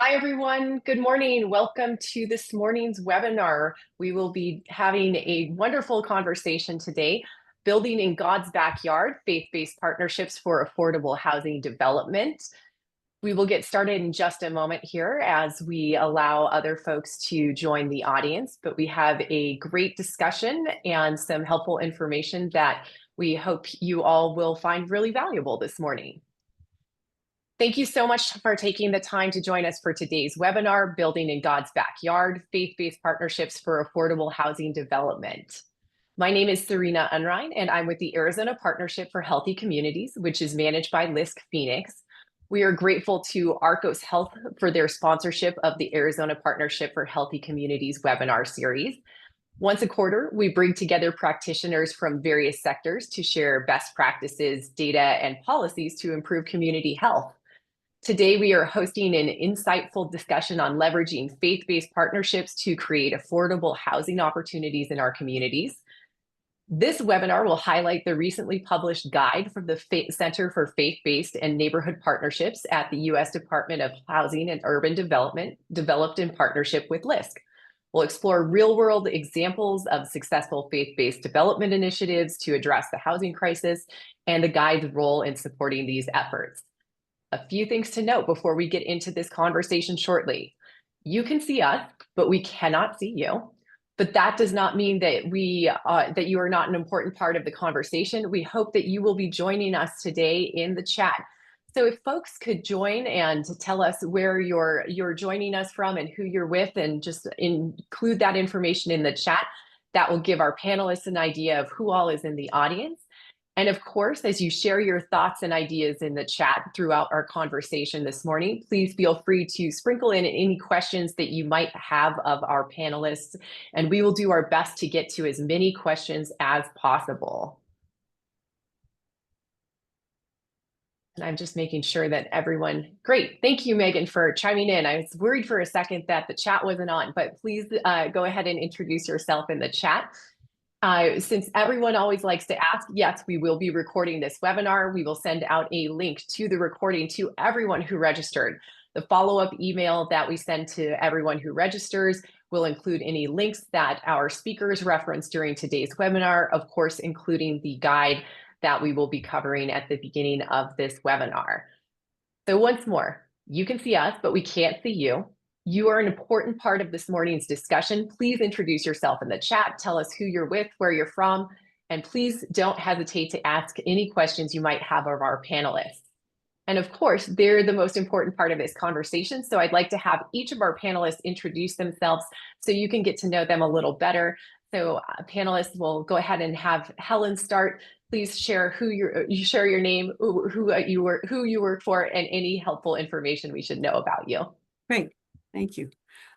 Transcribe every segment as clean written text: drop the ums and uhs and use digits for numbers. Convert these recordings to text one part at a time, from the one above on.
Hi, everyone. Good morning. Welcome to this morning's webinar. We will be having a wonderful conversation today, Building in God's Backyard, Faith-Based Partnerships for Affordable Housing Development. We will get started in just a moment here as we allow other folks to join the audience, but we have a great discussion and some helpful information that we hope you all will find really valuable this morning. Thank you so much for taking the time to join us for today's webinar, Building in God's Backyard, Faith-Based Partnerships for Affordable Housing Development. My name is Serena Unrein, and I'm with the Arizona Partnership for Healthy Communities, which is managed by LISC Phoenix. We are grateful to Arcos Health for their sponsorship of the Arizona Partnership for Healthy Communities webinar series. Once a quarter, we bring together practitioners from various sectors to share best practices, data, and policies to improve community health. Today, we are hosting an insightful discussion on leveraging faith-based partnerships to create affordable housing opportunities in our communities. This webinar will highlight the recently published guide from the Center for Faith-Based and Neighborhood Partnerships at the U.S. Department of Housing and Urban Development, developed in partnership with LISC. We'll explore real-world examples of successful faith-based development initiatives to address the housing crisis and the guide's role in supporting these efforts. A few things to note before we get into this conversation shortly. You can see us, but we cannot see you. But that does not mean that that you are not an important part of the conversation. We hope that you will be joining us today in the chat. So if folks could join and tell us where you're joining us from and who you're with, and just include that information in the chat, that will give our panelists an idea of who all is in the audience. And of course, as you share your thoughts and ideas in the chat throughout our conversation this morning, please feel free to sprinkle in any questions that you might have of our panelists, and we will do our best to get to as many questions as possible. And I'm just making sure that everyone, great. Thank you, Megan, for chiming in. I was worried for a second that the chat wasn't on, but please go ahead and introduce yourself in the chat. Since everyone always likes to ask, yes, we will be recording this webinar. We will send out a link to the recording to everyone who registered. The follow-up email that we send to everyone who registers will include any links that our speakers reference during today's webinar, of course, including the guide that we will be covering at the beginning of this webinar. So once more, you can see us, but we can't see you. You are an important part of this morning's discussion. Please introduce yourself in the chat. Tell us who you're with, where you're from, and please don't hesitate to ask any questions you might have of our panelists. And of course, they're the most important part of this conversation. So I'd like to have each of our panelists introduce themselves so you can get to know them a little better. So panelists will go ahead and have Helen start. Please share share your name, who you work for, and any helpful information we should know about you. Great. Thank you.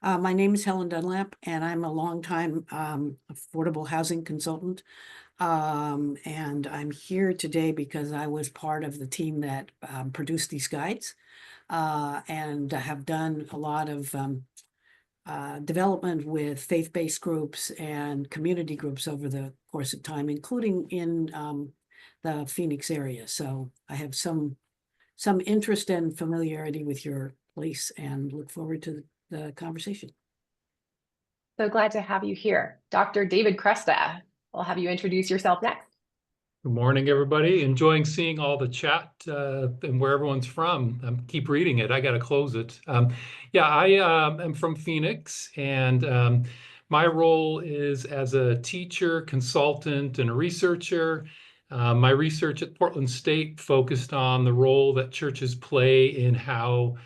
My name is Helen Dunlap, and I'm a longtime affordable housing consultant. And I'm here today because I was part of the team that produced these guides and have done a lot of development with faith-based groups and community groups over the course of time, including in the Phoenix area. So I have some interest and familiarity with your place and look forward to the conversation. So glad to have you here. Dr. David Cresta, I'll have you introduce yourself next. Good morning, everybody. Enjoying seeing all the chat and where everyone's from. Keep reading it. I got to close it. I am from Phoenix, and my role is as a teacher, consultant, and a researcher. My research at Portland State focused on the role that churches play in how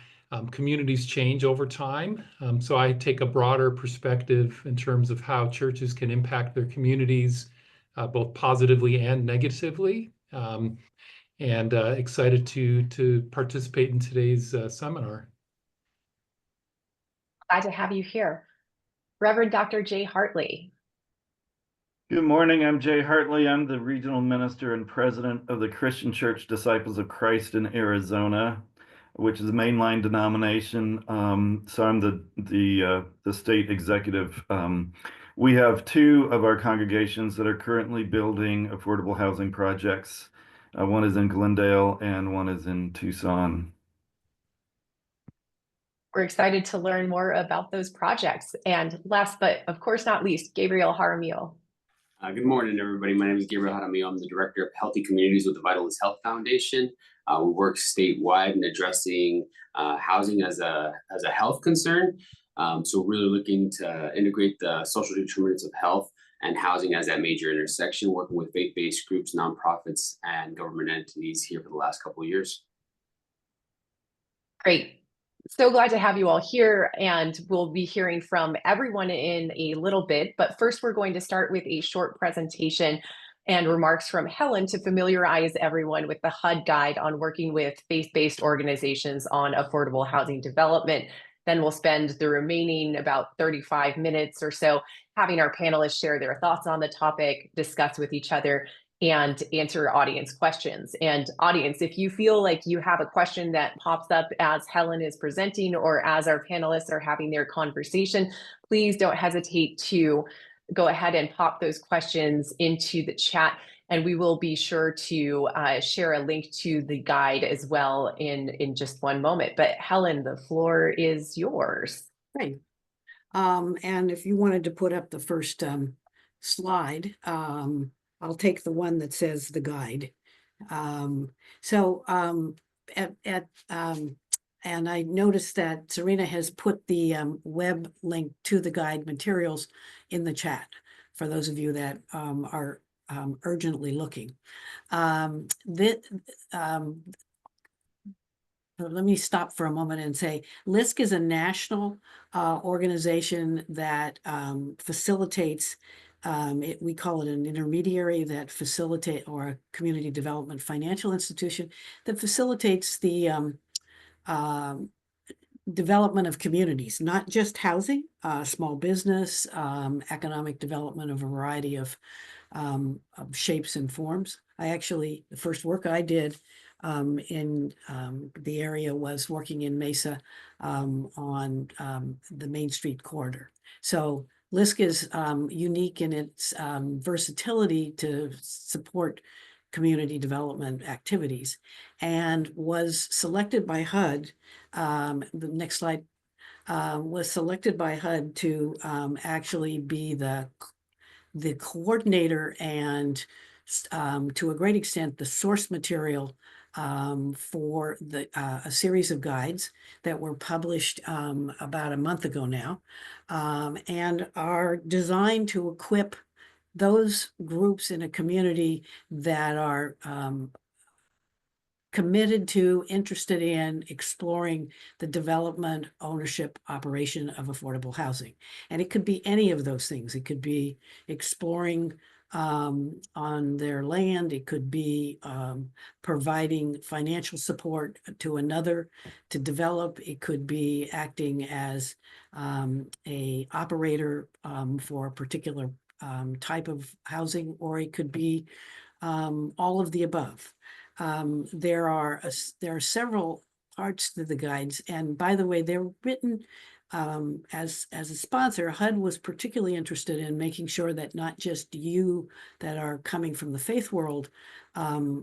communities change over time. So I take a broader perspective in terms of how churches can impact their communities, both positively and negatively. And excited to participate in today's seminar. Glad to have you here. Reverend Dr. Jay Hartley. Good morning, I'm Jay Hartley. I'm the regional minister and president of the Christian Church Disciples of Christ in Arizona, which is a mainline denomination. So I'm the state executive. We have two of our congregations that are currently building affordable housing projects. One is in Glendale and one is in Tucson. We're excited to learn more about those projects. And last but of course not least, Gabriel Jaramillo. Good morning, everybody. My name is Gabriel Jaramillo. I'm the Director of Healthy Communities with the Vitalist Health Foundation. We work statewide in addressing housing as a health concern. So really looking to integrate the social determinants of health and housing as that major intersection, working with faith-based groups, nonprofits, and government entities here for the last couple of years. Great. So glad to have you all here, and we'll be hearing from everyone in a little bit. But first, we're going to start with a short presentation and remarks from Helen to familiarize everyone with the HUD guide on working with faith-based organizations on affordable housing development. Then we'll spend the remaining about 35 minutes or so having our panelists share their thoughts on the topic, discuss with each other, and answer audience questions. And audience, if you feel like you have a question that pops up as Helen is presenting or as our panelists are having their conversation, please don't hesitate to go ahead and pop those questions into the chat. And we will be sure to share a link to the guide as well in just one moment. But Helen, the floor is yours. Great. And if you wanted to put up the first slide, I'll take the one that says the guide. And I noticed that Serena has put the web link to the guide materials in the chat for those of you that are urgently looking. Let me stop for a moment and say LISC is a national organization that facilitates, we call it an intermediary that facilitate, or a community development financial institution that facilitates the development of communities, not just housing, small business, economic development of a variety of shapes and forms. The first work I did in the area was working in Mesa on the Main Street corridor. So LISC is unique in its versatility to support community development activities, and was selected by HUD, the next slide, was selected by HUD to actually be the coordinator and to a great extent the source material for a series of guides that were published about a month ago now, and are designed to equip those groups in a community that are committed to, interested in exploring the development, ownership, operation of affordable housing. And it could be any of those things. It could be exploring on their land. It could be providing financial support to another to develop. It could be acting as a operator for a particular type of housing, or it could be all of the above. There are several parts to the guides, and by the way, they're written as a sponsor. HUD was particularly interested in making sure that not just you that are coming from the faith world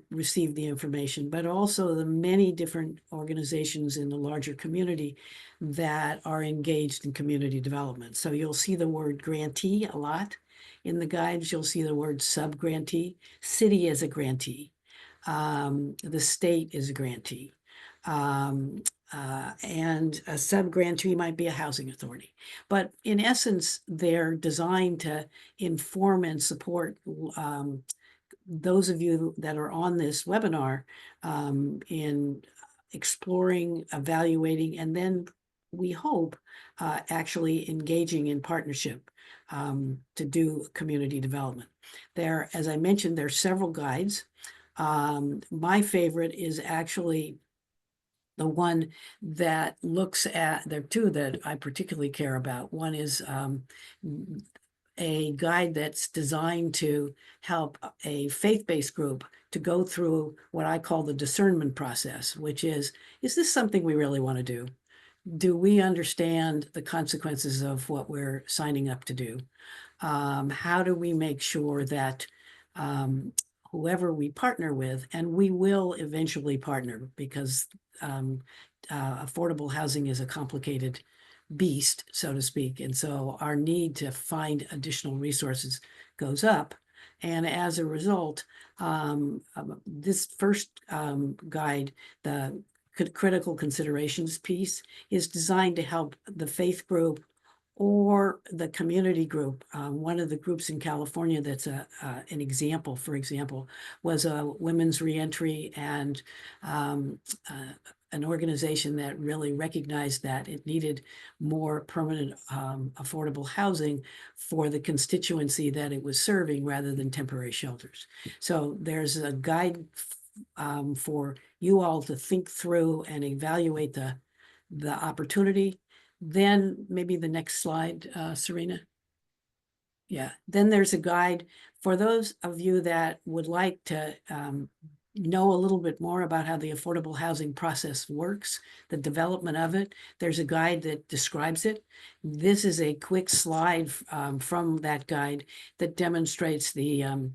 receive the information, but also the many different organizations in the larger community that are engaged in community development. So you'll see the word grantee a lot in the guides. You'll see the word sub-grantee. City is a grantee. The state is a grantee. And a sub-grantee might be a housing authority. But in essence, they're designed to inform and support those of you that are on this webinar in exploring, evaluating, and then we hope actually engaging in partnership to do community development. As I mentioned, there are several guides. My favorite is actually the one that looks at, there are two that I particularly care about. One is a guide that's designed to help a faith-based group to go through what I call the discernment process, which is this something we really want to do? Do we understand the consequences of what we're signing up to do? How do we make sure that whoever we partner with, and we will eventually partner because affordable housing is a complicated beast, so to speak. And so our need to find additional resources goes up. And as a result, this first guide, the critical considerations piece, is designed to help the faith group or the community group. One of the groups in California that's an example, for example, was a women's reentry and an organization that really recognized that it needed more permanent affordable housing for the constituency that it was serving rather than temporary shelters. So there's a guide for you all to think through and evaluate the opportunity. Then maybe the next slide, Serena. Yeah, then there's a guide for those of you that would like to know a little bit more about how the affordable housing process works, the development of it. There's a guide that describes it. This is a quick slide from that guide that demonstrates the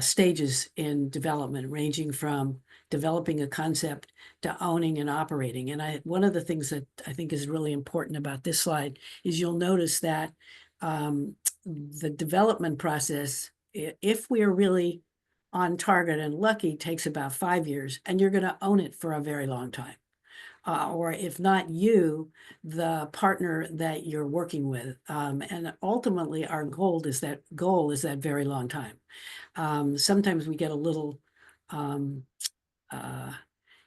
stages in development, ranging from developing a concept to owning and operating. And one of the things that I think is really important about this slide is you'll notice that the development process, if we are really on target and lucky, takes about 5 years, and you're going to own it for a very long time. Or if not you, the partner that you're working with. And ultimately, our goal is that very long time. Sometimes we get a little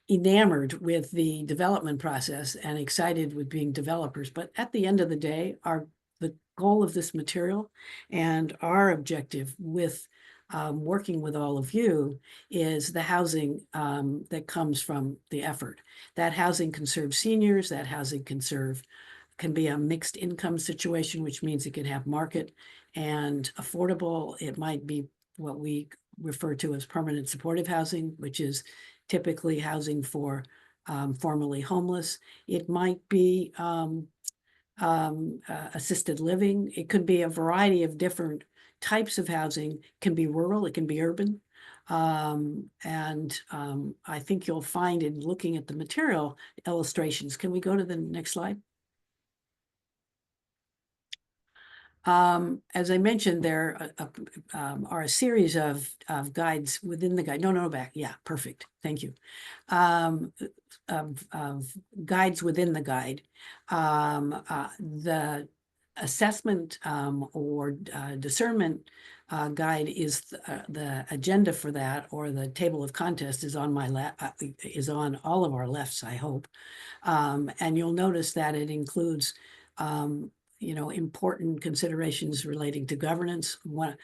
enamored with the development process and excited with being developers. But at the end of the day, the goal of this material and our objective with working with all of you is the housing that comes from the effort. That housing can serve seniors, that housing can be a mixed income situation, which means it can have market and affordable. It might be what we refer to as permanent supportive housing, which is typically housing for formerly homeless. It might be assisted living. It could be a variety of different types of housing. It can be rural, it can be urban. I think you'll find in looking at the material illustrations. Can we go to the next slide? As I mentioned, there are a series of guides within the guide. No, back. Yeah, perfect. Thank you. Of guides within the guide. The assessment or discernment guide is the agenda for that, or the table of contents is on is on all of our lefts, I hope. And you'll notice that it includes important considerations relating to governance. One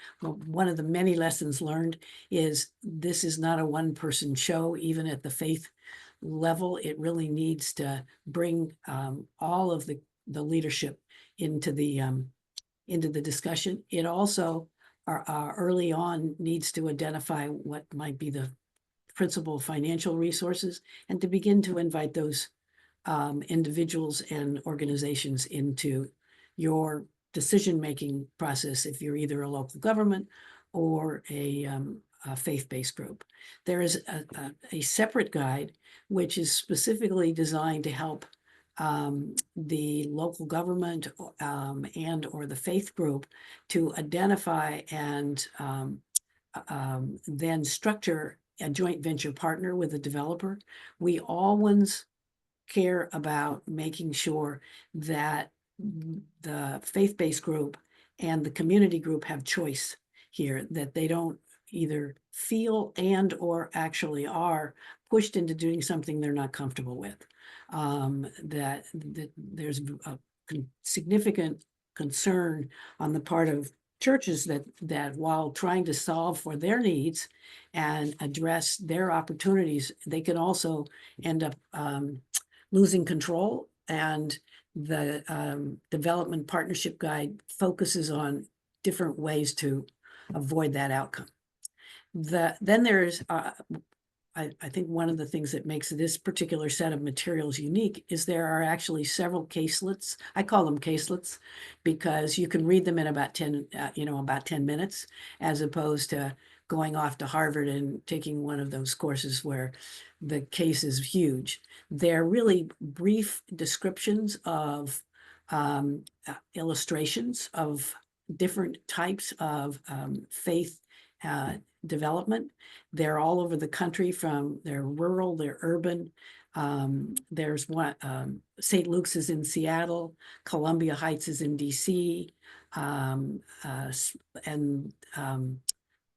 of the many lessons learned is this is not a one-person show, even at the faith level. It really needs to bring all of the leadership into the discussion. It also early on needs to identify what might be the principal financial resources and to begin to invite those individuals and organizations into your decision-making process if you're either a local government or a faith-based group. There is a separate guide which is specifically designed to help the local government and or the faith group to identify and then structure a joint venture partner with a developer. We always care about making sure that the faith-based group and the community group have choice here, that they don't either feel and or actually are pushed into doing something they're not comfortable with. That there's a significant concern on the part of churches that while trying to solve for their needs and address their opportunities, they can also end up losing control. And the development partnership guide focuses on different ways to avoid that outcome. Then there's, I think one of the things that makes this particular set of materials unique is there are actually several caselets. I call them caselets because you can read them in about 10 minutes, as opposed to going off to Harvard and taking one of those courses where the case is huge. They're really brief descriptions of illustrations of different types of faith development. They're all over the country, they're rural, they're urban. There's one, St. Luke's is in Seattle, Columbia Heights is in DC, and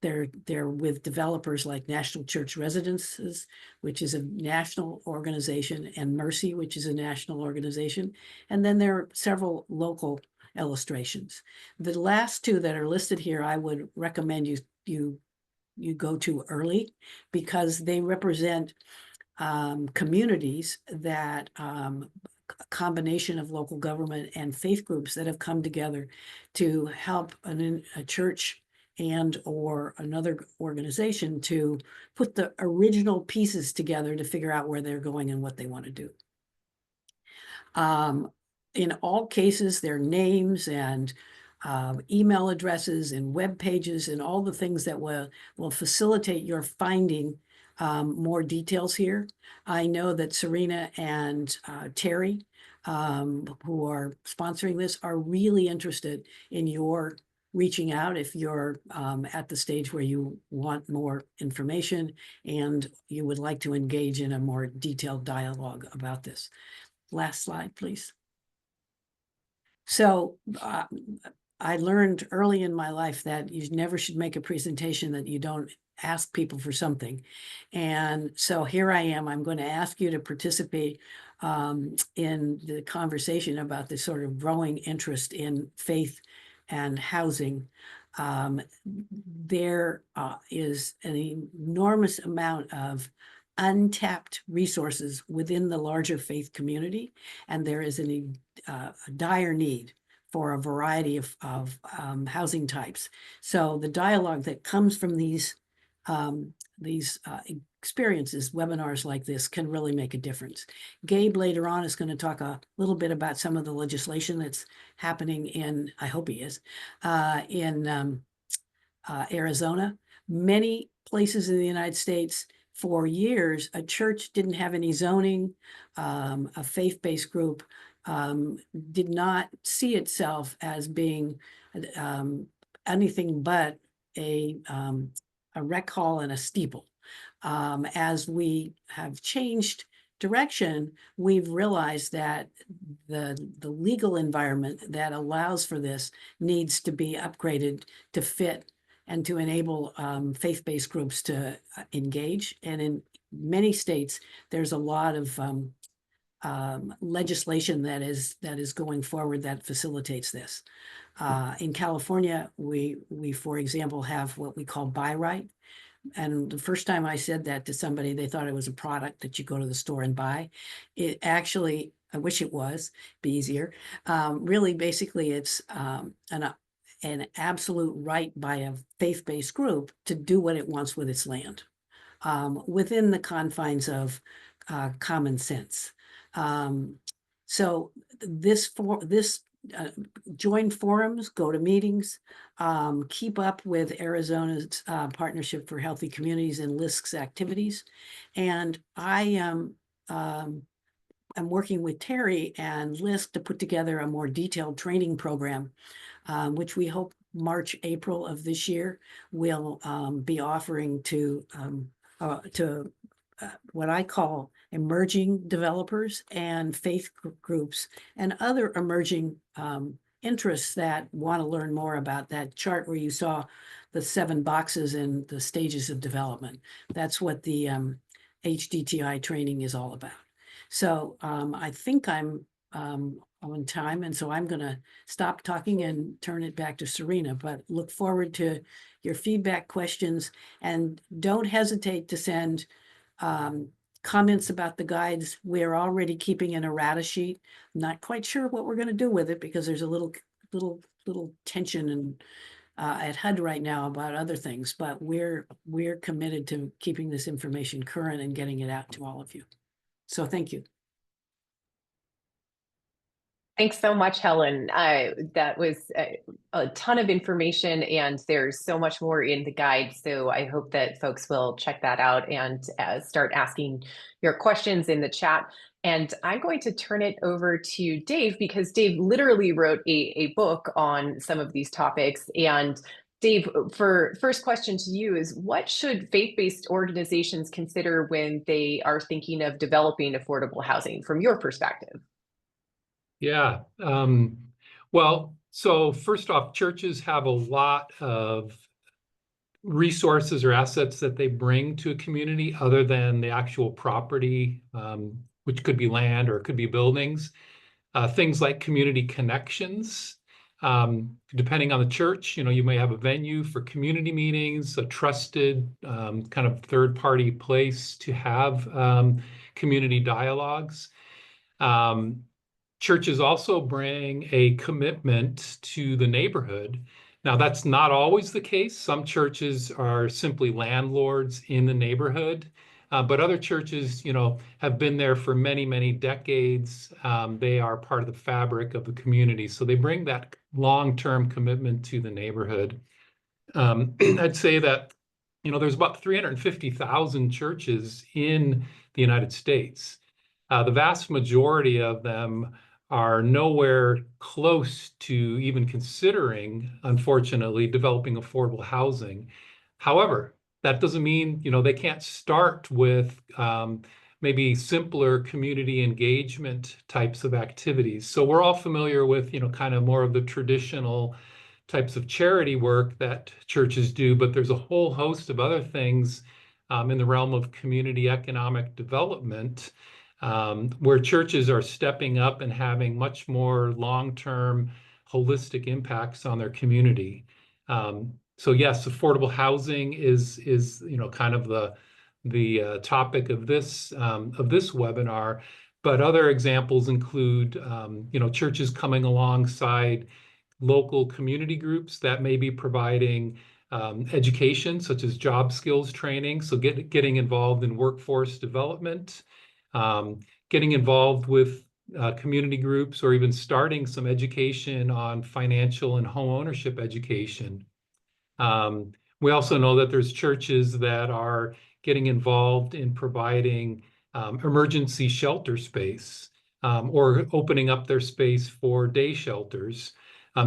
they're with developers like National Church Residences, which is a national organization, and Mercy, which is a national organization. And then there are several local illustrations. The last two that are listed here, I would recommend you go to early, because they represent communities that a combination of local government and faith groups that have come together to help a church and or another organization to put the original pieces together to figure out where they're going and what they want to do. In all cases, their names and email addresses and web pages and all the things that will facilitate your finding more details here. I know that Serena and Terry, who are sponsoring this, are really interested in your reaching out if you're at the stage where you want more information and you would like to engage in a more detailed dialogue about this. Last slide, please. So I learned early in my life that you never should make a presentation that you don't ask people for something. And so here I am. I'm going to ask you to participate in the conversation about this sort of growing interest in faith and housing. There is an enormous amount of untapped resources within the larger faith community, and there is a dire need for a variety of housing types. So the dialogue that comes from these experiences, webinars like this, can really make a difference. Gabe later on is going to talk a little bit about some of the legislation that's happening in, I hope he is, in Arizona. Many places in the United States, for years, a church didn't have any zoning. A faith-based group did not see itself as being anything but a rec hall and a steeple. As we have changed direction, we've realized that the legal environment that allows for this needs to be upgraded to fit and to enable faith-based groups to engage. And in many states, there's a lot of legislation that is going forward that facilitates this. In California, we for example have what we call buy right. And the first time I said that to somebody, they thought it was a product that you go to the store and buy. It actually, I wish it was, be easier. Really, basically, it's an absolute right by a faith-based group to do what it wants with its land, within the confines of common sense. So join forums, go to meetings, keep up with Arizona's Partnership for Healthy Communities and LISC's activities. And I am working with Terry and LISC to put together a more detailed training program, which we hope March, April of this year will be offering to what I call emerging developers and faith groups and other emerging interests that want to learn more about that chart where you saw the 7 boxes and the stages of development. That's what the HDTI training is all about. So I think I'm on time, and so I'm going to stop talking and turn it back to Serena, but look forward to your feedback, questions, and don't hesitate to send comments about the guides. We're already keeping an errata sheet. Not quite sure what we're going to do with it because there's a little tension and at HUD right now about other things, but we're committed to keeping this information current and getting it out to all of you. So thank you. Thanks so much, Helen. That was a ton of information, and there's so much more in the guide. So I hope that folks will check that out and start asking your questions in the chat. And I'm going to turn it over to Dave, because Dave literally wrote a book on some of these topics. And Dave, for first question to you is, what should faith-based organizations consider when they are thinking of developing affordable housing from your perspective? Yeah. Well, so first off, churches have a lot of resources or assets that they bring to a community other than the actual property, which could be land or it could be buildings. Things like community connections. Depending on the church, you may have a venue for community meetings, a trusted kind of third-party place to have community dialogues. Churches also bring a commitment to the neighborhood. Now, that's not always the case. Some churches are simply landlords in the neighborhood, but other churches, have been there for many, many decades. They are part of the fabric of the community. So they bring that long-term commitment to the neighborhood. I'd say that, there's about 350,000 churches in the United States. The vast majority of them are nowhere close to even considering, unfortunately, developing affordable housing. However, that doesn't mean, they can't start with maybe simpler community engagement types of activities. So we're all familiar with, kind of more of the traditional types of charity work that churches do, but there's a whole host of other things in the realm of community economic development where churches are stepping up and having much more long-term holistic impacts on their community. So yes, affordable housing is kind of the topic of this webinar, but other examples include churches coming alongside local community groups that may be providing education, such as job skills training, so getting involved in workforce development, getting involved with community groups, or even starting some education on financial and home ownership education. We also know that there's churches that are getting involved in providing emergency shelter space or opening up their space for day shelters.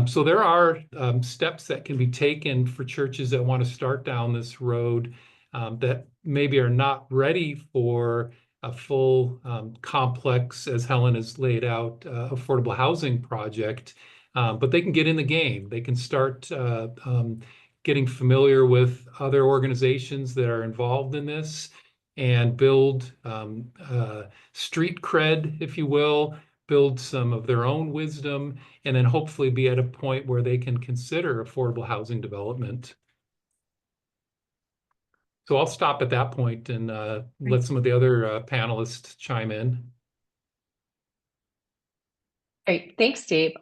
So there are steps that can be taken for churches that want to start down this road that maybe are not ready for a full complex, as Helen has laid out, affordable housing project, but they can get in the game. They can start getting familiar with other organizations that are involved in this and build street cred, if you will, build some of their own wisdom, and then hopefully be at a point where they can consider affordable housing development. So I'll stop at that point and let some of the other panelists chime in. Great, thanks, Dave.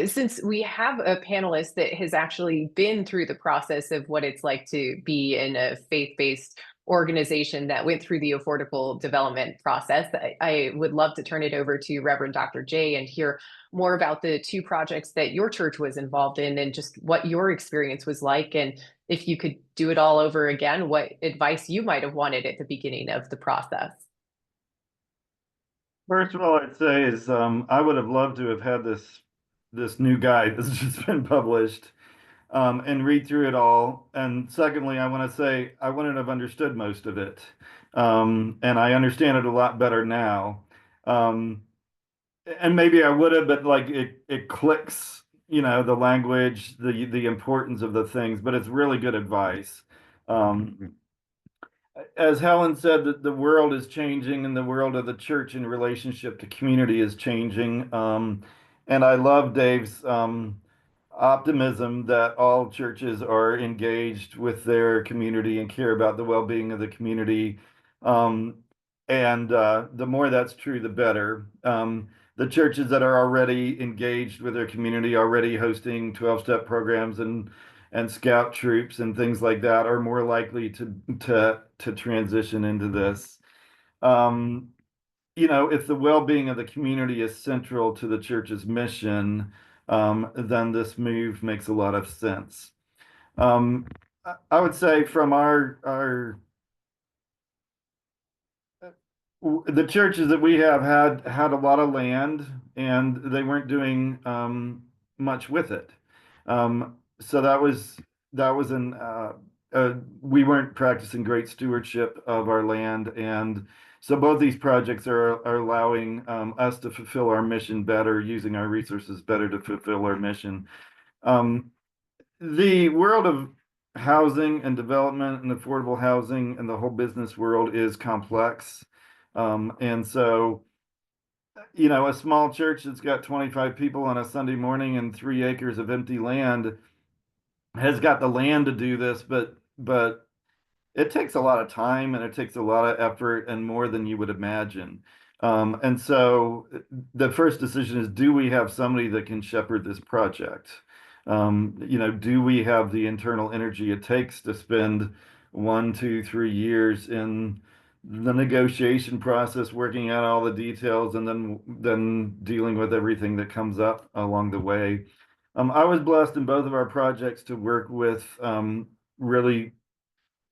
Since we have a panelist that has actually been through the process of what it's like to be in a faith-based organization that went through the affordable development process, I would love to turn it over to Reverend Dr. J and hear more about the two projects that your church was involved in and just what your experience was like. And if you could do it all over again, what advice you might have wanted at the beginning of the process. First of all, I'd say is I would have loved to have had this new guide that's just been published and read through it all. And secondly, I want to say I wouldn't have understood most of it, and I understand it a lot better now. And maybe I would have, but like it clicks, the language, the importance of the things. But it's really good advice. As Helen said, the world is changing, and the world of the church in relationship to community is changing. And I love Dave's optimism that all churches are engaged with their community and care about the well-being of the community. And the more that's true, the better. The churches that are already engaged with their community, already hosting 12-step programs and scout troops and things like that, are more likely to transition into this. if the well-being of the community is central to the church's mission, then this move makes a lot of sense. I would say from the churches that we have had a lot of land, and they weren't doing much with it. So that was we weren't practicing great stewardship of our land, and so both these projects are allowing us to fulfill our mission better, using our resources better to fulfill our mission. The world of housing and development and affordable housing and the whole business world is complex. And so, a small church that's got 25 people on a Sunday morning and 3 acres of empty land has got the land to do this, but it takes a lot of time and it takes a lot of effort and more than you would imagine. And so the first decision is, do we have somebody that can shepherd this project? Do we have the internal energy it takes to spend 1, 2, 3 years in the negotiation process, working out all the details, and then dealing with everything that comes up along the way? I was blessed in both of our projects to work with really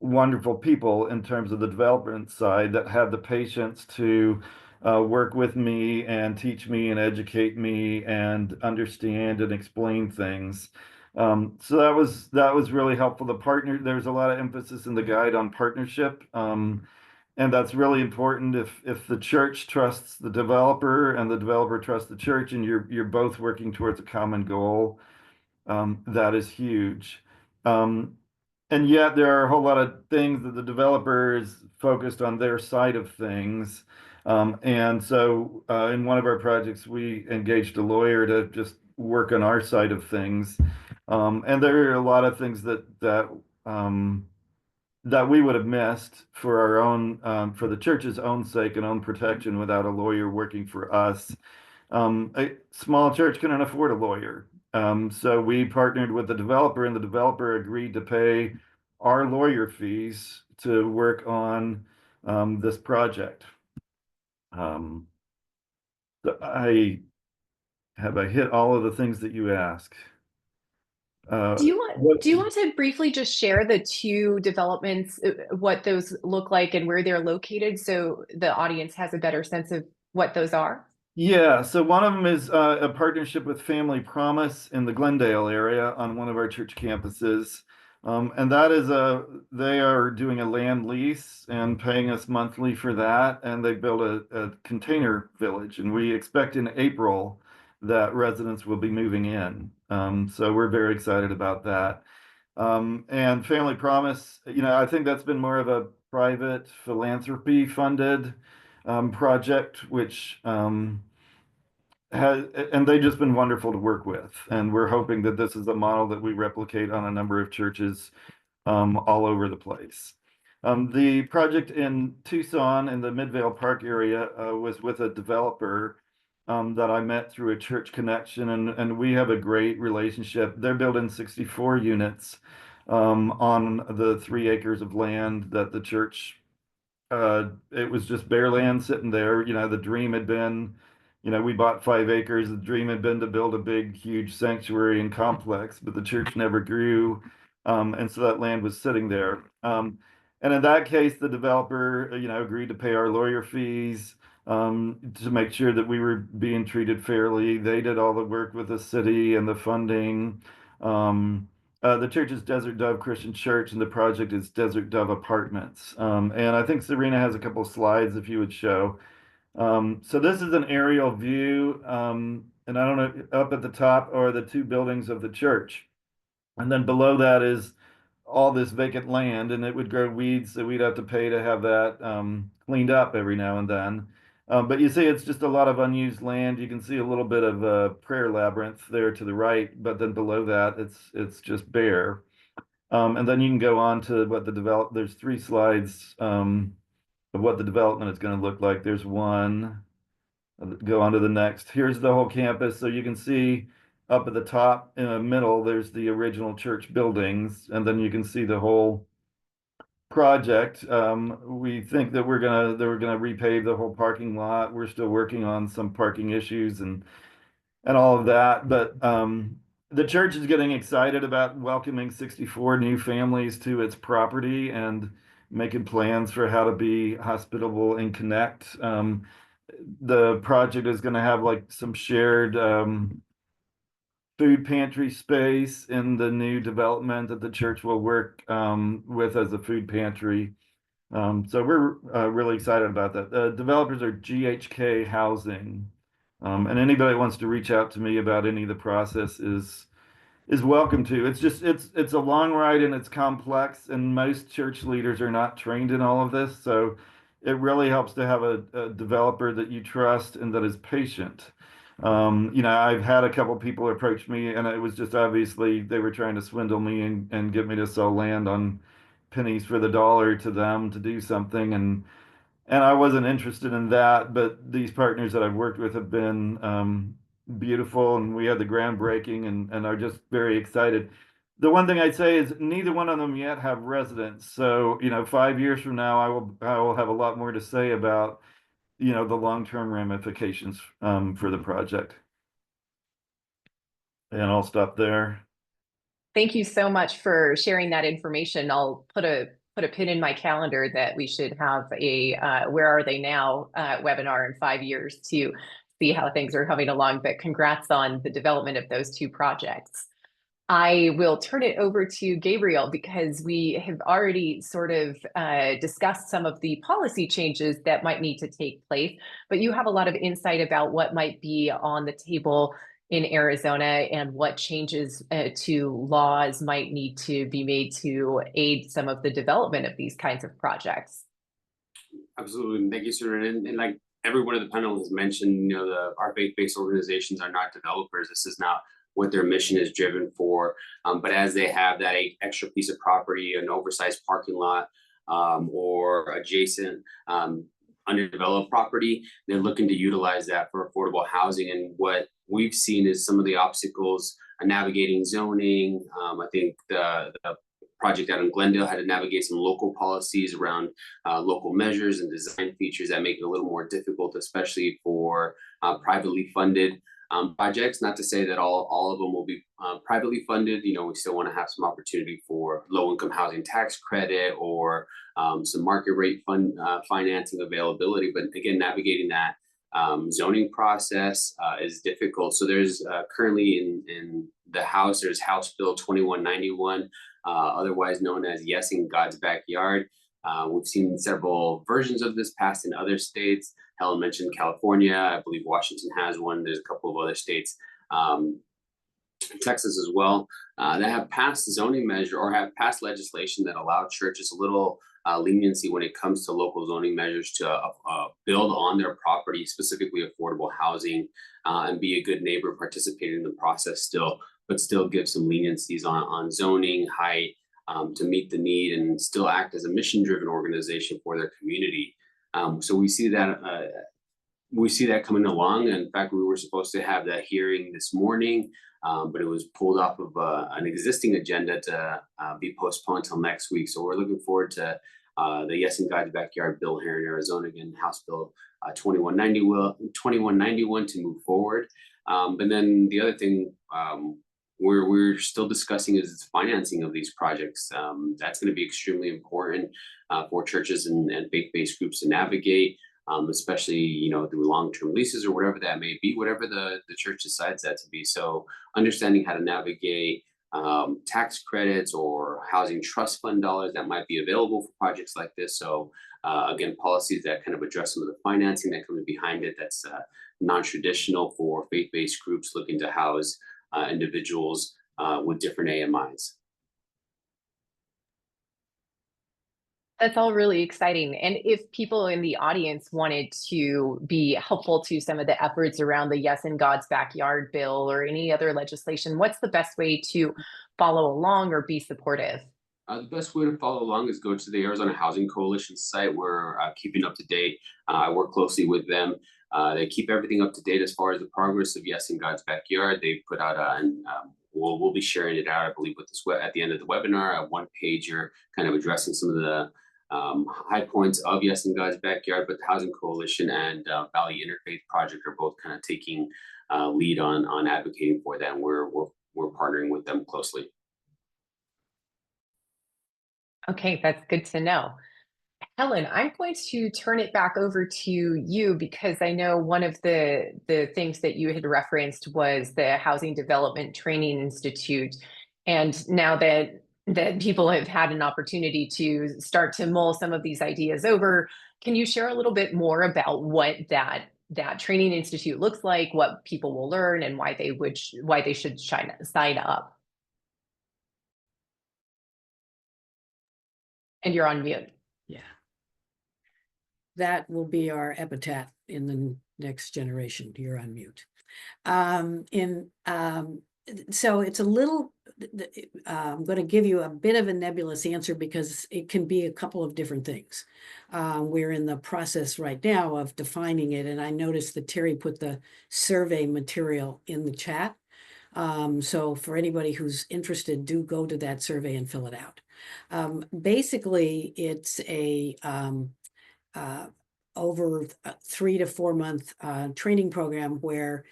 wonderful people in terms of the development side that had the patience to work with me and teach me and educate me and understand and explain things. So that was really helpful. There's a lot of emphasis in the guide on partnership. And that's really important. If the church trusts the developer and the developer trusts the church, and you're both working towards a common goal, that is huge. And yet there are a whole lot of things that the developer is focused on their side of things. And so in one of our projects, we engaged a lawyer to just work on our side of things. And there are a lot of things that we would have missed for our own, for the church's own sake and own protection without a lawyer working for us. A small church couldn't afford a lawyer. So we partnered with the developer, and the developer agreed to pay our lawyer fees to work on this project. I hit all of the things that you ask. Do you want to briefly just share the two developments, what those look like and where they're located, so the audience has a better sense of what those are? Yeah, so one of them is a partnership with Family Promise in the Glendale area on one of our church campuses. And they are doing a land lease and paying us monthly for that. And they built a container village, and we expect in April that residents will be moving in. So we're very excited about that. And Family Promise, I think that's been more of a private philanthropy funded project, which and they've just been wonderful to work with. And we're hoping that this is a model that we replicate on a number of churches all over the place. The project in Tucson in the Midvale Park area was with a developer that I met through a church connection, and we have a great relationship. They're building 64 units on the 3 acres of land that the church, it was just bare land sitting there. The dream had been, we bought 5 acres. The dream had been to build a big, huge sanctuary and complex, but the church never grew. And so that land was sitting there. And in that case, the developer, agreed to pay our lawyer fees to make sure that we were being treated fairly. They did all the work with the city and the funding. The church is Desert Dove Christian Church, and the project is Desert Dove Apartments. And I think Serena has a couple of slides if you would show. So this is an aerial view, and I don't know, up at the top are the 2 buildings of the church. And then below that is all this vacant land, and it would grow weeds, so we'd have to pay to have that cleaned up every now and then. But you see, it's just a lot of unused land. You can see a little bit of a prayer labyrinth there to the right, but then below that, it's just bare. And then you can go on to what there's 3 slides of what the development is going to look like. There's one. Go on to the next. Here's the whole campus. So you can see up at the top in the middle, there's the original church buildings, and then you can see the whole project. We think that we're gonna repave the whole parking lot. We're still working on some parking issues and all of that, but the church is getting excited about welcoming 64 new families to its property and making plans for how to be hospitable and connect. The project is going to have like some shared food pantry space in the new development that the church will work with as a food pantry. So we're really excited about that. The developers are GHK Housing. And anybody that wants to reach out to me about any of the process is welcome to. It's just it's a long ride and it's complex, and most church leaders are not trained in all of this. So it really helps to have a developer that you trust and that is patient. I've had a couple people approach me, and it was just obviously they were trying to swindle me and get me to sell land on pennies for the dollar to them to do something, and I wasn't interested in that. But these partners that I've worked with have been beautiful, and we had the groundbreaking and are just very excited. The one thing I'd say is neither one of them yet have residents. So, 5 years from now, I will have a lot more to say about, the long-term ramifications for the project. And I'll stop there. Thank you so much for sharing that information. I'll put a pin in my calendar that we should have a Where Are They Now webinar in 5 years to see how things are coming along. But congrats on the development of those two projects. I will turn it over to Gabriel because we have already sort of discussed some of the policy changes that might need to take place, but you have a lot of insight about what might be on the table in Arizona and what changes to laws might need to be made to aid some of the development of these kinds of projects. Absolutely. Thank you, sir. And like every one of the panelists has mentioned, our faith-based organizations are not developers. This is not what their mission is driven for. But as they have that extra piece of property, an oversized parking lot, or adjacent underdeveloped property, they're looking to utilize that for affordable housing. And what we've seen is some of the obstacles navigating zoning. I think the project out in Glendale had to navigate some local policies around local measures and design features that make it a little more difficult, especially for privately funded projects. Not to say that all of them will be privately funded. We still want to have some opportunity for low-income housing tax credit or some market rate financing availability. But again, navigating that zoning process is difficult. So there's currently in the House, there's House Bill 2191, otherwise known as Yes in God's Backyard. We've seen several versions of this passed in other states. Helen mentioned California. I believe Washington has one. There's a couple of other states, Texas as well, that have passed zoning measure or have passed legislation that allow churches a little leniency when it comes to local zoning measures to build on their property, specifically affordable housing, and be a good neighbor, participate in the process still, but still give some leniencies on zoning, height, to meet the need and still act as a mission-driven organization for their community. So we see that coming along. In fact, we were supposed to have that hearing this morning, but it was pulled off of an existing agenda to be postponed till next week. So we're looking forward to the Yes in God's Backyard bill here in Arizona, again, House Bill 2191 to move forward. But then the other thing we're still discussing is financing of these projects. That's going to be extremely important for churches and faith-based groups to navigate, especially through long-term leases or whatever that may be, whatever the church decides that to be. So understanding how to navigate tax credits or housing trust fund dollars that might be available for projects like this. So again, policies that kind of address some of the financing that comes behind it that's non-traditional for faith-based groups looking to house individuals with different AMIs. That's all really exciting. And if people in the audience wanted to be helpful to some of the efforts around the Yes in God's Backyard bill or any other legislation, what's the best way to follow along or be supportive? The best way to follow along is go to the Arizona Housing Coalition site. We're keeping up to date. I work closely with them. They keep everything up to date as far as the progress of Yes in God's Backyard. They put out we'll be sharing it out, I believe, with this at the end of the webinar, a one-pager kind of addressing some of the high points of Yes in God's Backyard, but the Housing Coalition and Valley Interfaith Project are both kind of taking lead on advocating for that, and we're partnering with them closely. Okay, that's good to know. Helen, I'm going to turn it back over to you because I know one of the things that you had referenced was the Housing Development Training Institute. And now that people have had an opportunity to start to mull some of these ideas over, can you share a little bit more about what that training institute looks like, what people will learn, and why they should sign up? And you're on mute. Yeah. That will be our epitaph in the next generation. You're on mute. So it's a little, I'm going to give you a bit of a nebulous answer because it can be a couple of different things. We're in the process right now of defining it. And I noticed that Terry put the survey material in the chat. So for anybody who's interested, do go to that survey and fill it out. Basically, it's a over a 3 to 4 month training program where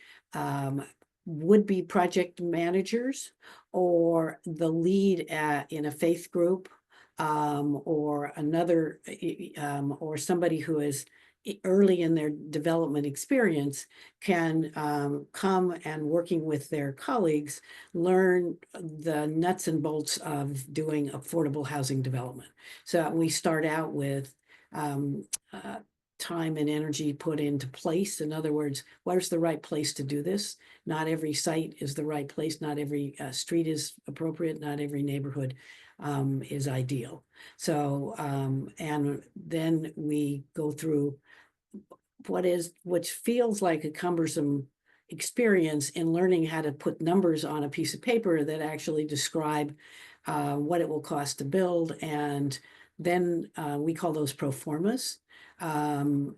would-be project managers or the lead in a faith group or another or somebody who is early in their development experience can come and, working with their colleagues, learn the nuts and bolts of doing affordable housing development. So we start out with time and energy put into place. In other words, where's the right place to do this? Not every site is the right place. Not every street is appropriate. Not every neighborhood is ideal. So, and then we go through which feels like a cumbersome experience in learning how to put numbers on a piece of paper that actually describe what it will cost to build. And then we call those pro formas. And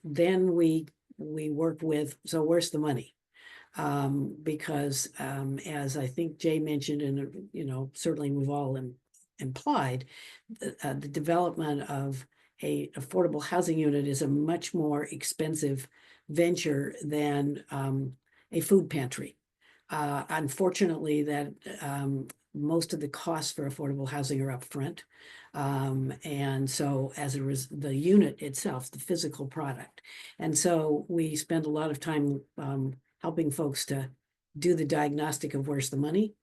then we work with, so where's the money? Because as I think Jay mentioned, and certainly we've all implied, the development of a affordable housing unit is a much more expensive venture than a food pantry. Unfortunately, that most of the costs for affordable housing are upfront. And so as the unit itself, the physical product. And so we spend a lot of time helping folks to do the diagnostic of where's the money.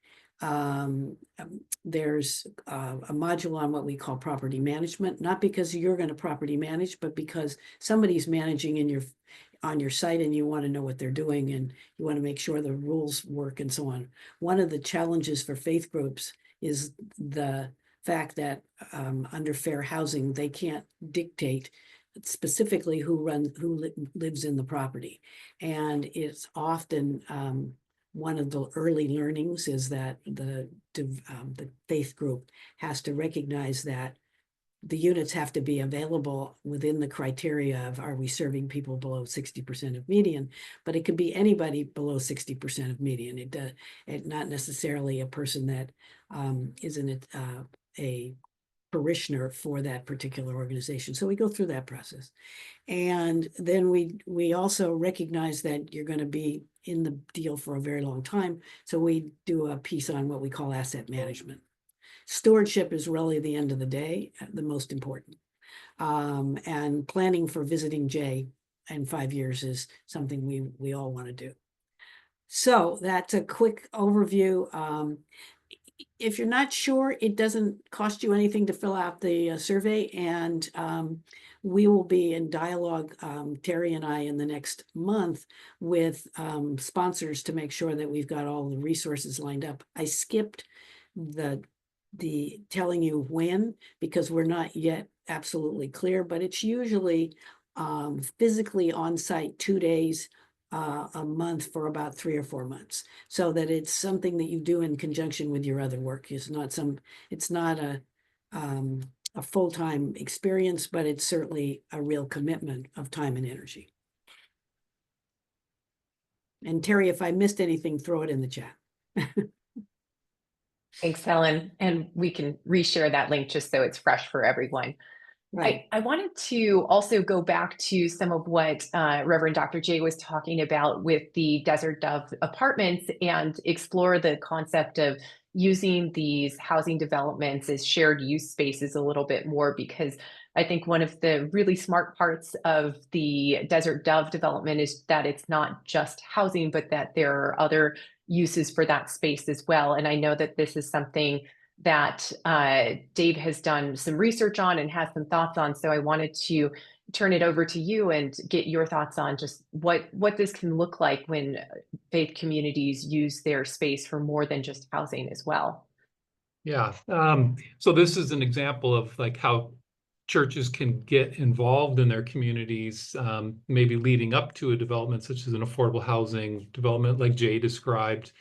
There's a module on what we call property management, not because you're going to property manage, but because somebody's managing on your site and you want to know what they're doing and you want to make sure the rules work and so on. One of the challenges for faith groups is the fact that under fair housing, they can't dictate specifically who lives in the property. And it's often one of the early learnings is that the faith group has to recognize that the units have to be available within the criteria of, are we serving people below 60% of median? But it could be anybody below 60% of median. It not necessarily a person that isn't a parishioner for that particular organization. So we go through that process. And then we also recognize that you're going to be in the deal for a very long time. So we do a piece on what we call asset management. Stewardship is really the end of the day, the most important. And planning for visiting Jay in 5 years is something we all want to do. So that's a quick overview. If you're not sure, it doesn't cost you anything to fill out the survey, and we will be in dialogue, Terry and I, in the next month with sponsors to make sure that we've got all the resources lined up. I skipped the telling you when, because we're not yet absolutely clear, but it's usually physically on site 2 days a month for about 3 or 4 months, so that it's something that you do in conjunction with your other work. It's not a full-time experience, but it's certainly a real commitment of time and energy. And Terry, if I missed anything, throw it in the chat. Thanks, Helen. And we can reshare that link just so it's fresh for everyone. Right. I wanted to also go back to some of what Reverend Dr. J was talking about with the Desert Dove apartments and explore the concept of using these housing developments as shared use spaces a little bit more, because I think one of the really smart parts of the Desert Dove development is that it's not just housing, but that there are other uses for that space as well. And I know that this is something that Dave has done some research on and has some thoughts on. So I wanted to turn it over to you and get your thoughts on just what this can look like when faith communities use their space for more than just housing as well. Yeah. So this is an example of like how churches can get involved in their communities, maybe leading up to a development such as an affordable housing development like Jay described.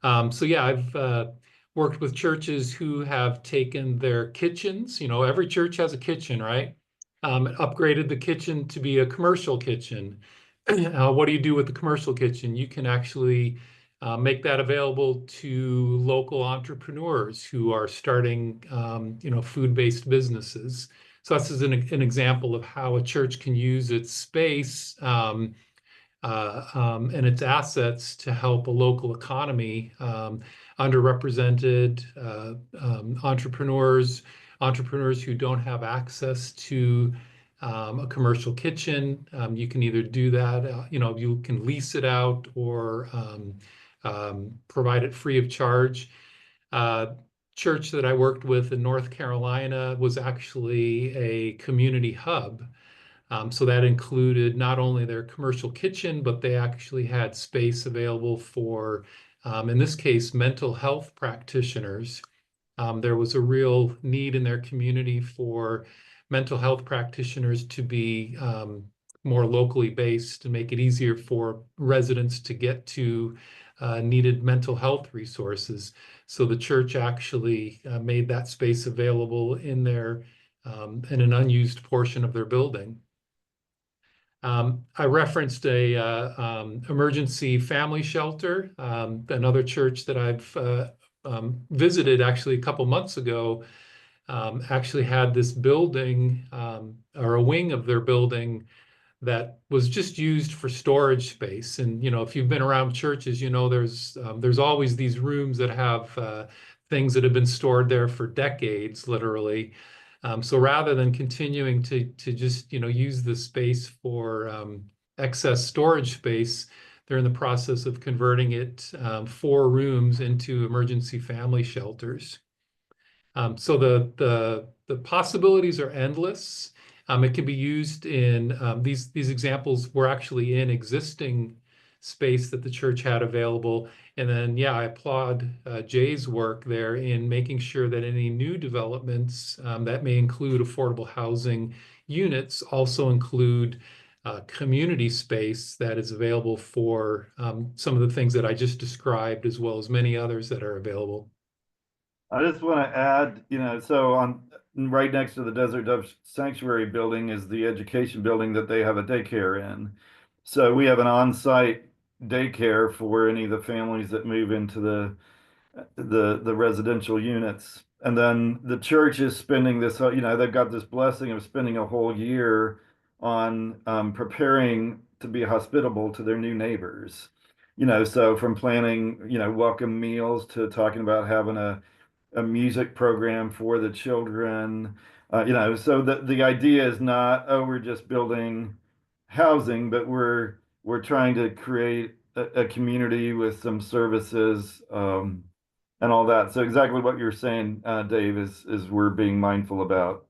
So yeah, I've worked with churches who have taken their kitchens, every church has a kitchen, right? Upgraded the kitchen to be a commercial kitchen. What do you do with the commercial kitchen? You can actually make that available to local entrepreneurs who are starting, food-based businesses. So this is an example of how a church can use its space and its assets to help a local economy, underrepresented entrepreneurs who don't have access to a commercial kitchen. You can either do that, you can lease it out or provide it free of charge. Church that I worked with in North Carolina was actually a community hub. So that included not only their commercial kitchen, but they actually had space available for, in this case, mental health practitioners. There was a real need in their community for mental health practitioners to be more locally based to make it easier for residents to get to needed mental health resources. So the church actually made that space available in in an unused portion of their building. I referenced a emergency family shelter, another church that I've visited actually a couple months ago, actually had this building or a wing of their building that was just used for storage space. And if you've been around churches, there's always these rooms that have things that have been stored there for decades, literally. So rather than continuing to just use the space for excess storage space, they're in the process of converting it 4 rooms into emergency family shelters. So the possibilities are endless. It can be used in these examples were actually in existing space that the church had available. And then, yeah, I applaud Jay's work there in making sure that any new developments that may include affordable housing units also include community space that is available for some of the things that I just described, as well as many others that are available. I just want to add, so right next to the Desert Dove Sanctuary building is the education building that they have a daycare in. So we have an on-site daycare for any of the families that move into the residential units. And then the church is spending this, they've got this blessing of spending a whole year on preparing to be hospitable to their new neighbors. So from planning, welcome meals to talking about having a music program for the children. So the idea is not, oh, we're just building housing, but we're trying to create a community with some services and all that. So exactly what you're saying, Dave, is we're being mindful about.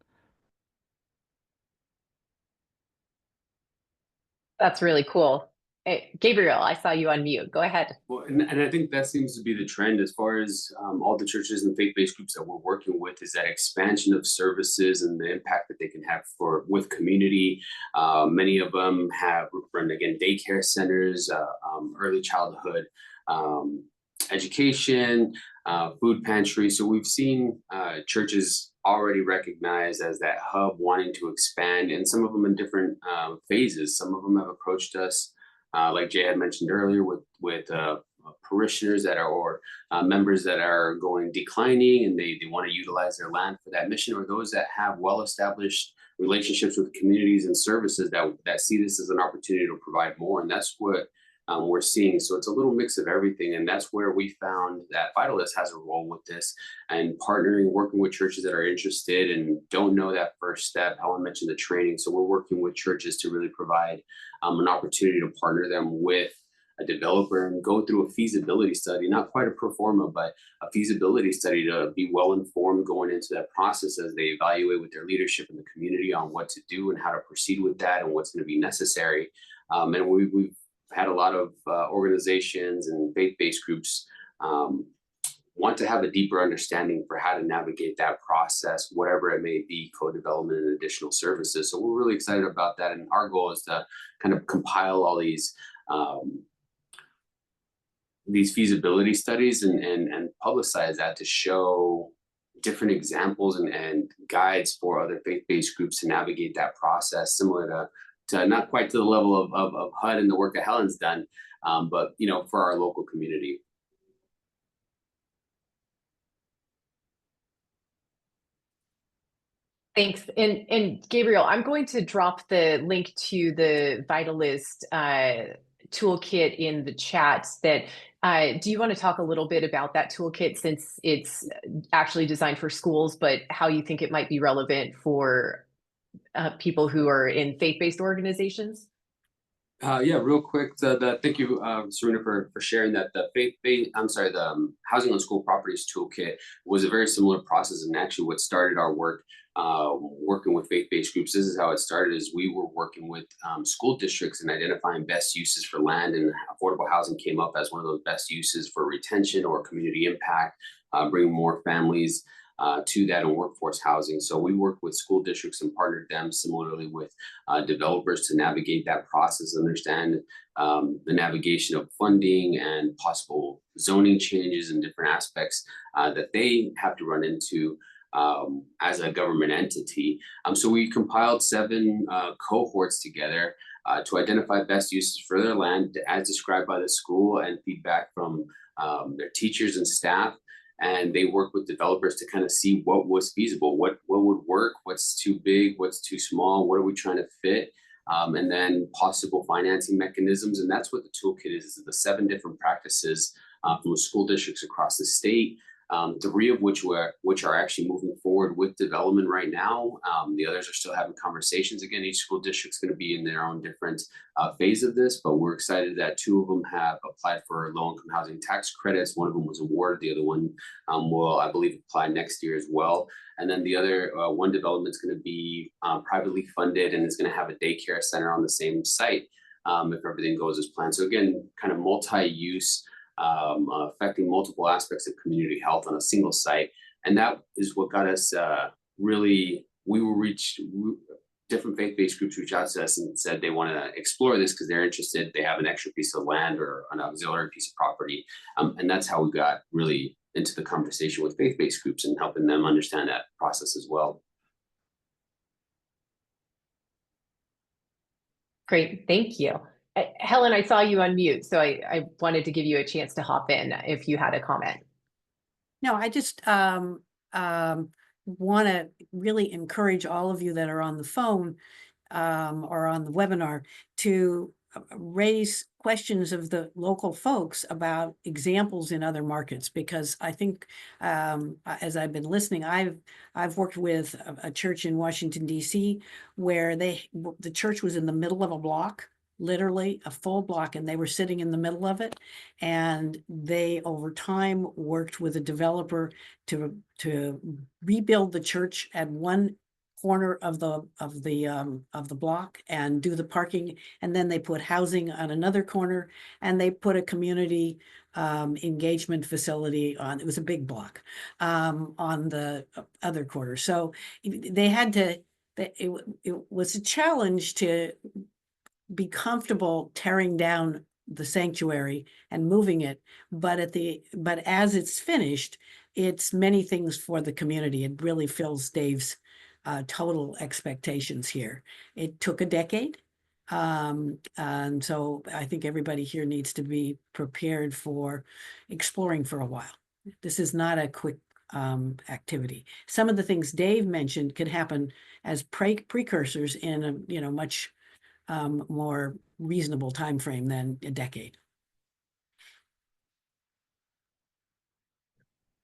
That's really cool. Hey, Gabriel, I saw you on mute. Go ahead. Well, and I think that seems to be the trend as far as all the churches and faith-based groups that we're working with, is that expansion of services and the impact that they can have with community. Many of them have run, again, daycare centers, early childhood education, food pantry. So we've seen churches already recognized as that hub wanting to expand, and some of them in different phases. Some of them have approached us, like Jay had mentioned earlier, with parishioners that are or members that are going declining and they want to utilize their land for that mission, or those that have well-established relationships with communities and services that see this as an opportunity to provide more. And that's what we're seeing. So it's a little mix of everything. And that's where we found that LISC has a role with this, and partnering, working with churches that are interested and don't know that first step. Helen mentioned the training. So we're working with churches to really provide an opportunity to partner them with a developer and go through a feasibility study, not quite a pro forma, but a feasibility study to be well informed going into that process as they evaluate with their leadership in the community on what to do and how to proceed with that and what's going to be necessary. And we've had a lot of organizations and faith-based groups want to have a deeper understanding for how to navigate that process, whatever it may be, co-development and additional services. So we're really excited about that. And our goal is to kind of compile all these feasibility studies and publicize that to show different examples and guides for other faith-based groups to navigate that process, similar to not quite to the level of HUD and the work that Helen's done, but for our local community. Thanks. And Gabriel, I'm going to drop the link to the Vitalist toolkit in the chat. Do you want to talk a little bit about that toolkit, since it's actually designed for schools, but how you think it might be relevant for people who are in faith-based organizations? Yeah, real quick. Thank you, Serena, for sharing that. The Housing on School Properties Toolkit was a very similar process, and actually what started our work working with faith-based groups. This is how it started: is we were working with school districts and identifying best uses for land, and affordable housing came up as one of those best uses for retention or community impact, bringing more families to that and workforce housing. So we worked with school districts and partnered them similarly with developers to navigate that process, understand the navigation of funding and possible zoning changes and different aspects that they have to run into as a government entity. So we compiled 7 cohorts together to identify best uses for their land as described by the school, and feedback from their teachers and staff. And they work with developers to kind of see what was feasible, what would work, what's too big, what's too small, what are we trying to fit, and then possible financing mechanisms. And that's what the toolkit is the 7 different practices from school districts across the state, 3 of which are actually moving forward with development right now. The others are still having conversations. Again, each school district's going to be in their own different phase of this, but we're excited that 2 of them have applied for low-income housing tax credits. One of them was awarded. The other one will, I believe, apply next year as well. And then the other one development is going to be privately funded, and it's going to have a daycare center on the same site if everything goes as planned. So again, kind of multi-use, affecting multiple aspects of community health on a single site. And that is what got us different faith-based groups reach out to us and said they want to explore this because they're interested. They have an extra piece of land or an auxiliary piece of property. And that's how we got really into the conversation with faith-based groups and helping them understand that process as well. Great, thank you. Helen, I saw you on mute, so I wanted to give you a chance to hop in if you had a comment. No, I just want to really encourage all of you that are on the phone or on the webinar to raise questions of the local folks about examples in other markets, because I think as I've been listening, I've worked with a church in Washington, D.C. where the church was in the middle of a block, literally a full block, and they were sitting in the middle of it. And they, over time, worked with a developer to rebuild the church at one corner of the block and do the parking. And then they put housing on another corner, and they put a community engagement facility on, it was a big block, on the other corner. So they had to, it was a challenge to be comfortable tearing down the sanctuary and moving it, but as it's finished, it's many things for the community. It really fills Dave's total expectations here. It took a decade. And so I think everybody here needs to be prepared for exploring for a while. This is not a quick activity. Some of the things Dave mentioned could happen as precursors in a much more reasonable time frame than a decade.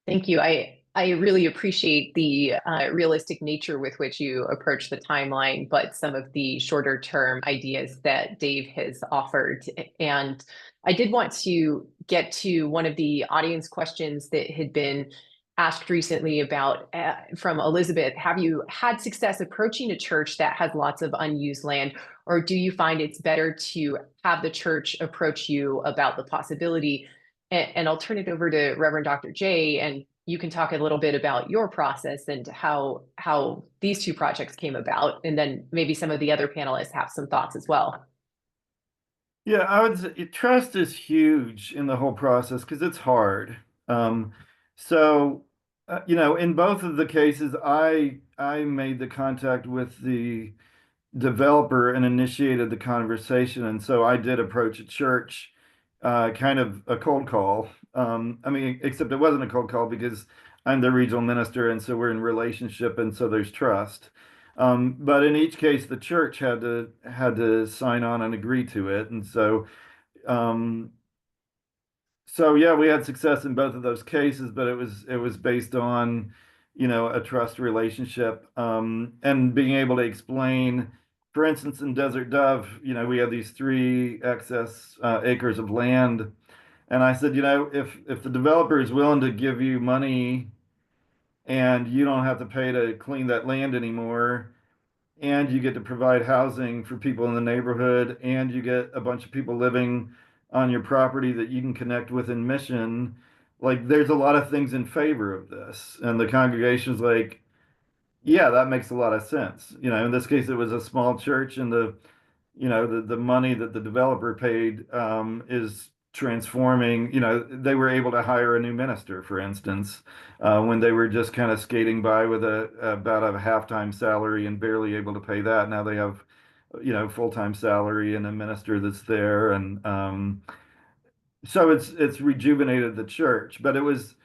Thank you. I really appreciate the realistic nature with which you approach the timeline, but some of the shorter term ideas that Dave has offered. And I did want to get to one of the audience questions that had been asked recently about from Elizabeth. Have you had success approaching a church that has lots of unused land, or do you find it's better to have the church approach you about the possibility? And I'll turn it over to Reverend Dr. J, and you can talk a little bit about your process and how these two projects came about, and then maybe some of the other panelists have some thoughts as well. Yeah, I would say trust is huge in the whole process because it's hard. In both of the cases, I made the contact with the developer and initiated the conversation, and so I did approach a church, kind of a cold call. Except it wasn't a cold call because I'm the regional minister, and so we're in relationship, and so there's trust. But in each case, the church had to sign on and agree to it, and um, so yeah, we had success in both of those cases, but it was based on, a trust relationship, and being able to explain. For instance, in Desert Dove, we have these 3 excess acres of land, and I said, if the developer is willing to give you money and you don't have to pay to clean that land anymore, and you get to provide housing for people in the neighborhood, and you get a bunch of people living on your property that you can connect with in mission, like there's a lot of things in favor of this. And the congregation's like, yeah, that makes a lot of sense. In this case, it was a small church, and the money that the developer paid is transforming. They were able to hire a new minister, for instance, when they were just kind of skating by with about a half-time salary and barely able to pay that. Now they have, full-time salary and a minister that's there, and so it's rejuvenated the church. But it was,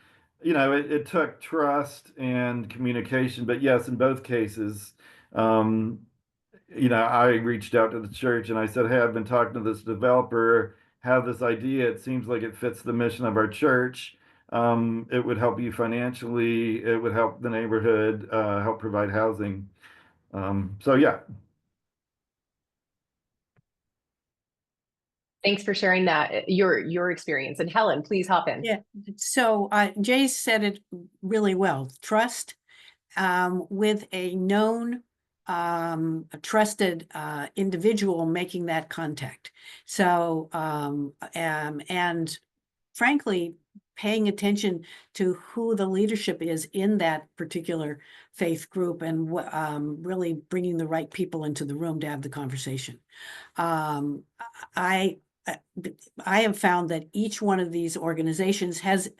it took trust and communication. But yes, in both cases, I reached out to the church and I said, hey, I've been talking to this developer, have this idea. It seems like it fits the mission of our church. It would help you financially. It would help the neighborhood, help provide housing. So yeah. Thanks for sharing that, your experience. And Helen, please hop in. Yeah, so Jay said it really well. Trust with a known, a trusted individual making that contact. So, and frankly, paying attention to who the leadership is in that particular faith group, and really bringing the right people into the room to have the conversation. I have found that each one of these organizations has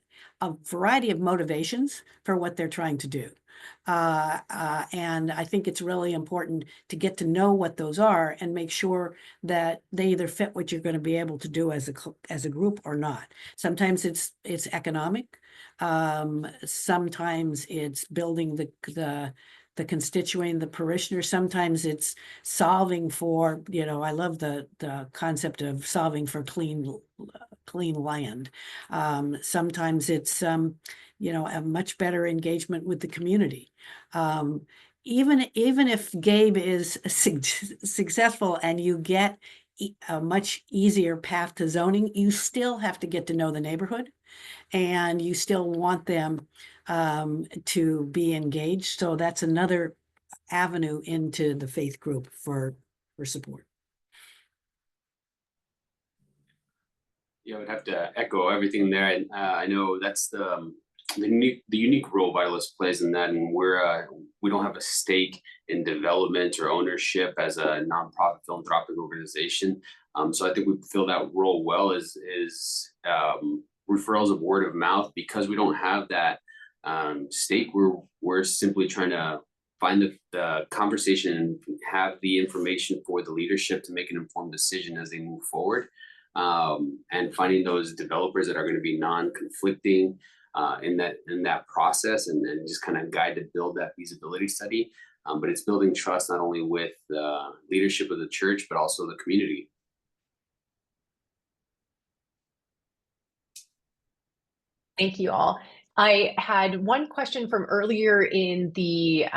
a variety of motivations for what they're trying to do. And I think it's really important to get to know what those are and make sure that they either fit what you're going to be able to do as a group or not. Sometimes it's economic. Sometimes it's building the constituent, the parishioner. Sometimes it's solving for, I love the concept of solving for clean land. Sometimes it's, a much better engagement with the community. Even if Gabe is successful and you get a much easier path to zoning, you still have to get to know the neighborhood, and you still want them to be engaged. So that's another avenue into the faith group for support. Yeah, I would have to echo everything there. And I know that's the unique role Vitalist plays in that, and we don't have a stake in development or ownership as a nonprofit philanthropic organization. So I think we fill that role well as referrals of word of mouth, because we don't have that stake. We're simply trying to find the conversation and have the information for the leadership to make an informed decision as they move forward. And finding those developers that are going to be non-conflicting in that process, and then just kind of guide to build that feasibility study. But it's building trust not only with the leadership of the church, but also the community. Thank you all. I had one question from earlier in the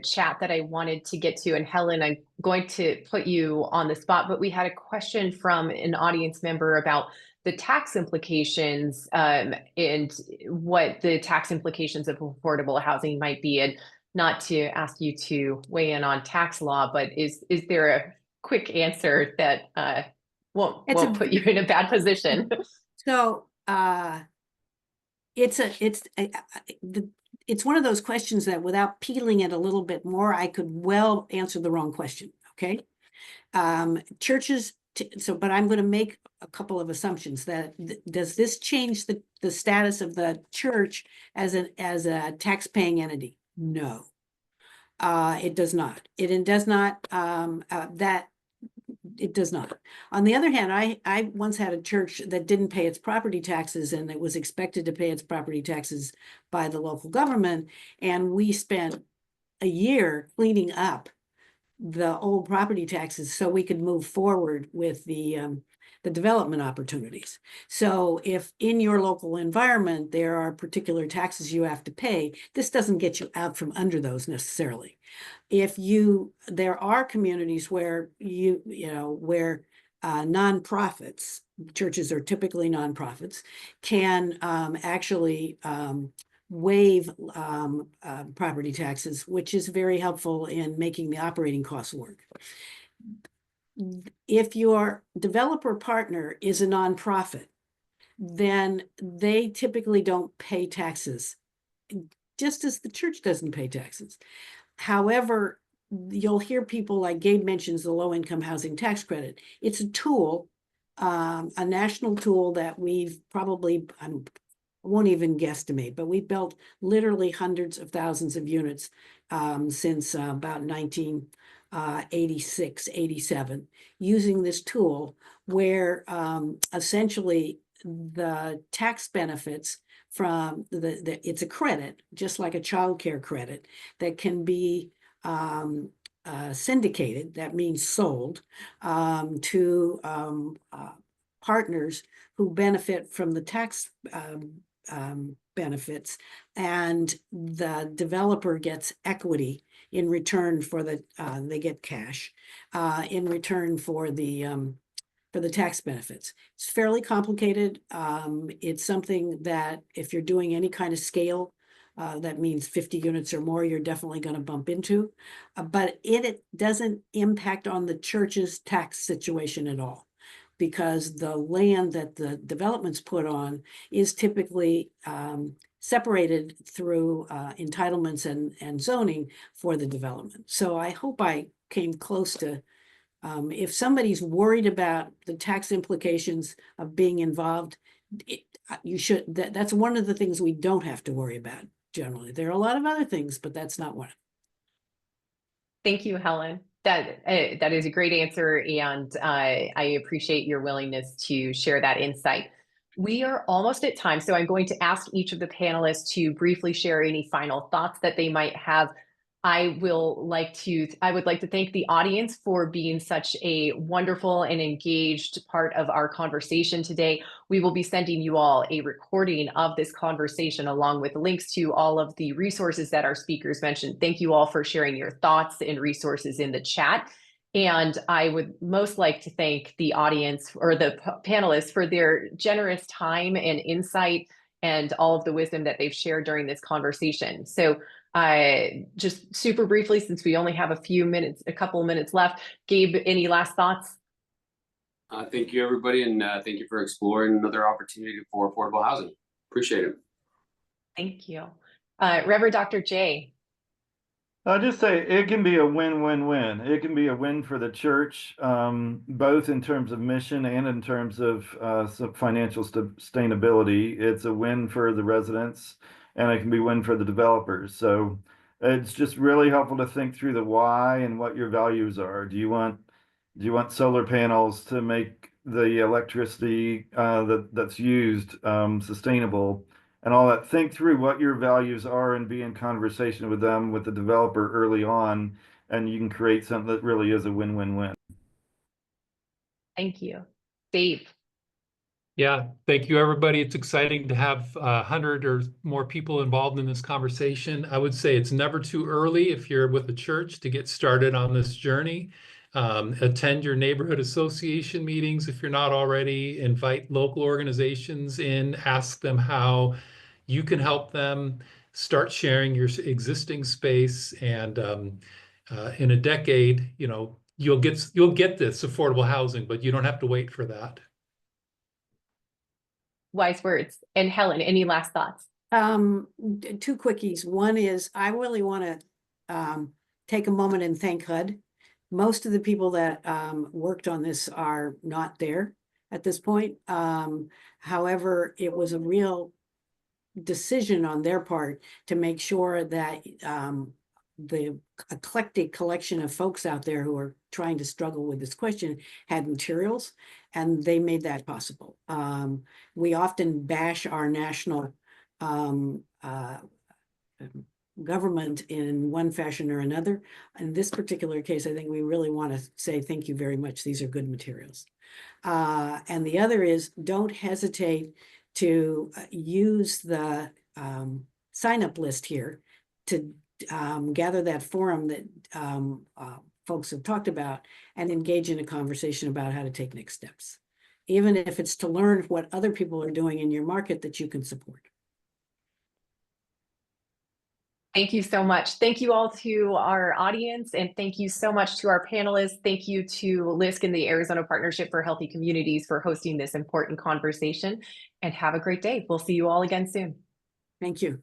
chat that I wanted to get to, and Helen, I'm going to put you on the spot, but we had a question from an audience member about the tax implications and what the tax implications of affordable housing might be. And not to ask you to weigh in on tax law, but is there a quick answer that won't put you in a bad position? So it's one of those questions that without peeling it a little bit more, I could well answer the wrong question. Okay. Churches, but I'm going to make a couple of assumptions that does this change the status of the church as a tax-paying entity? No, it does not. It does not. It does not. On the other hand, I once had a church that didn't pay its property taxes, and it was expected to pay its property taxes by the local government. And we spent a year cleaning up the old property taxes so we could move forward with the development opportunities. So if in your local environment there are particular taxes you have to pay, this doesn't get you out from under those necessarily. There are communities where where nonprofits, churches are typically nonprofits, can actually waive property taxes, which is very helpful in making the operating costs work. If your developer partner is a nonprofit, then they typically don't pay taxes, just as the church doesn't pay taxes. However, you'll hear people like Gabe mentions the low-income housing tax credit. It's a tool, a national tool that we've probably, I won't even guesstimate, but we've built literally hundreds of thousands of units since about 1986, 87, using this tool where essentially the tax benefits from it's a credit, just like a child care credit, that can be syndicated, that means sold, to partners who benefit from the tax benefits, and the developer gets equity in return for they get cash in return for the tax benefits. It's fairly complicated. It's something that if you're doing any kind of scale, that means 50 units or more, you're definitely going to bump into, but it doesn't impact on the church's tax situation at all, because the land that the development's put on is typically separated through entitlements and zoning for the development. So I hope I came close to, if somebody's worried about the tax implications of being involved, that's one of the things we don't have to worry about generally. There are a lot of other things, but that's not one. Thank you, Helen. That is a great answer, and I appreciate your willingness to share that insight. We are almost at time, so I'm going to ask each of the panelists to briefly share any final thoughts that they might have. I would like to thank the audience for being such a wonderful and engaged part of our conversation today. We will be sending you all a recording of this conversation along with links to all of the resources that our speakers mentioned. Thank you all for sharing your thoughts and resources in the chat. And I would most like to thank the audience or the panelists for their generous time and insight and all of the wisdom that they've shared during this conversation. So just super briefly, since we only have a couple of minutes left, Gabe, any last thoughts? Thank you, everybody, and thank you for exploring another opportunity for affordable housing. Appreciate it. Thank you. Reverend Dr. J. I'll just say it can be a win-win-win. It can be a win for the church, both in terms of mission and in terms of some financial sustainability. It's a win for the residents, and it can be a win for the developers. So It's just really helpful to think through the why and what your values are. Do you want solar panels to make the electricity that's used sustainable and all that? Think through what your values are and be in conversation with them, with the developer early on, and you can create something that really is a win-win-win. Thank you. Dave. Yeah, thank you, everybody. It's exciting to have 100 or more people involved in this conversation. I would say it's never too early if you're with a church to get started on this journey. Attend your neighborhood association meetings if you're not already. Invite local organizations in, ask them how you can help them. Start sharing your existing space, and in a decade, you'll get this affordable housing, but you don't have to wait for that. Wise words. And Helen, any last thoughts? Two quickies. One is I really want to take a moment and thank HUD. Most of the people that worked on this are not there at this point. However, it was a real decision on their part to make sure that the eclectic collection of folks out there who are trying to struggle with this question had materials, and they made that possible. We often bash our national government in one fashion or another. In this particular case, I think we really want to say thank you very much. These are good materials. And the other is, don't hesitate to use the sign-up list here to gather that forum that folks have talked about and engage in a conversation about how to take next steps, even if it's to learn what other people are doing in your market that you can support. Thank you so much. Thank you all to our audience, and thank you so much to our panelists. Thank you to LISC and the Arizona Partnership for Healthy Communities for hosting this important conversation, and have a great day. We'll see you all again soon. Thank you.